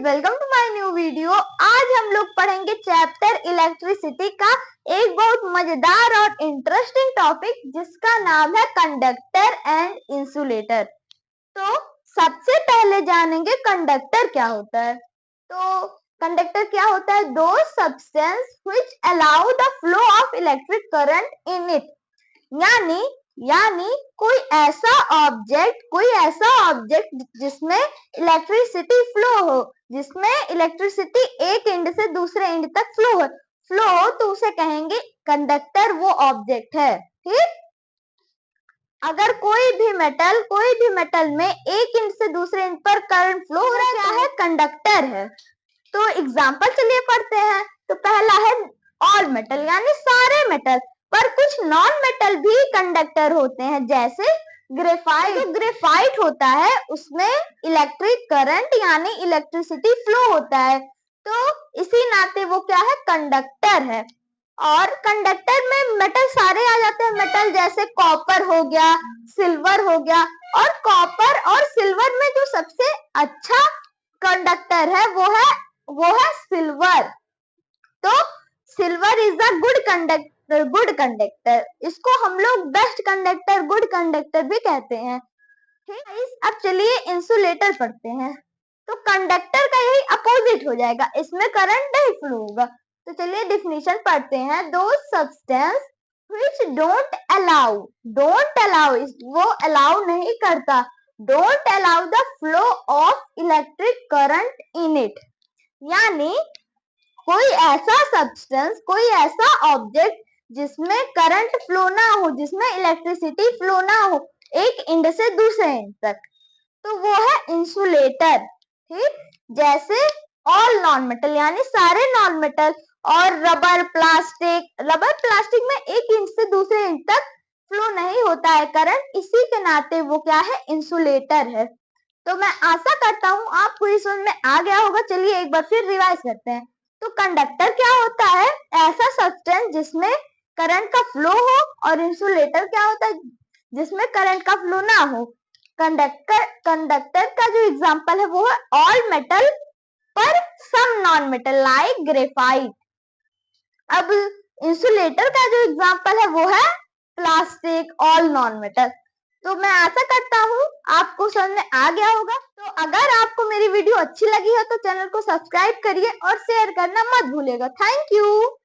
Welcome to my new video. आज हम लोग पढ़ेंगे चैप्टर इलेक्ट्रिसिटी का एक बहुत मजेदार और इंटरेस्टिंग टॉपिक जिसका नाम है कंडक्टर एंड इंसुलेटर। तो सबसे पहले जानेंगे कंडक्टर क्या होता है। तो कंडक्टर क्या होता है? दो substance which allow the flow of electric current in it. यानी कोई ऐसा ऑब्जेक्ट जिसमें इलेक्ट्रिसिटी फ्लो हो, जिसमें इलेक्ट्रिसिटी एक एंड से दूसरे एंड तक फ्लो हो तो उसे कहेंगे कंडक्टर। वो ऑब्जेक्ट है। ठीक, अगर कोई भी मेटल में एक एंड से दूसरे एंड पर करंट फ्लो हो रहा है, क्या है? कंडक्टर है। तो एग्जांपल चलिए पढ़ते हैं। तो पहला है ऑल मेटल, यानी सारे मेटल। पर कुछ नॉन मेटल भी कंडक्टर होते हैं, जैसे ग्रेफाइट। जो ग्रेफाइट होता है उसमें इलेक्ट्रिक करंट यानी इलेक्ट्रिसिटी फ्लो होता है, तो इसी नाते वो क्या है? कंडक्टर है। और कंडक्टर में मेटल सारे आ जाते हैं। मेटल जैसे कॉपर हो गया, सिल्वर हो गया। और कॉपर और सिल्वर में जो सबसे अच्छा कंडक्टर है वो है सिल्वर। तो silver is the good conductor. इसको हम लोग बेस्ट कंडक्टर, गुड कंडक्टर भी कहते हैं। ठीक, अब चलिए इंसुलेटर पढ़ते हैं। तो कंडक्टर का यही अपोजिट हो जाएगा, इसमें करंट नहीं फ्लो होगा। तो चलिए डिफिनीशन पढ़ते हैं। दो सब्सटेंस व्हिच डोंट अलाउ, वो अलाउ नहीं करता, don't allow the flow of electric current in it. यानी कोई ऐसा सब्सटेंस, कोई ऐसा ऑब्जेक्ट जिसमें करंट फ्लो ना हो, जिसमें इलेक्ट्रिसिटी फ्लो ना हो एक एंड से दूसरे एंड तक, तो वो है इंसुलेटर। ठीक, जैसे ऑल नॉन मेटल यानी सारे नॉन मेटल, और रबर प्लास्टिक में एक इंच से दूसरे इंच तक फ्लो नहीं होता है करंट, इसी के नाते वो क्या है? इंसुलेटर है। तो मैं आशा करता हूँ आपको ये समझ में आ गया होगा। चलिए एक बार फिर रिवाइज करते हैं। तो कंडक्टर क्या होता है? ऐसा सब्सटेंस जिसमें करंट का फ्लो हो। और इंसुलेटर क्या होता है? जिसमें करंट का फ्लो ना हो। कंडक्टर का जो एग्जांपल है वो है ऑल मेटल, पर some non metal like graphite. अब इंसुलेटर का जो एग्जांपल है वो है प्लास्टिक, ऑल नॉन मेटल। तो मैं आशा करता हूँ आपको समझ में आ गया होगा। तो अगर आपको मेरी वीडियो अच्छी लगी है तो चैनल को सब्सक्राइब करिए और शेयर करना मत भूलिएगा। Thank you.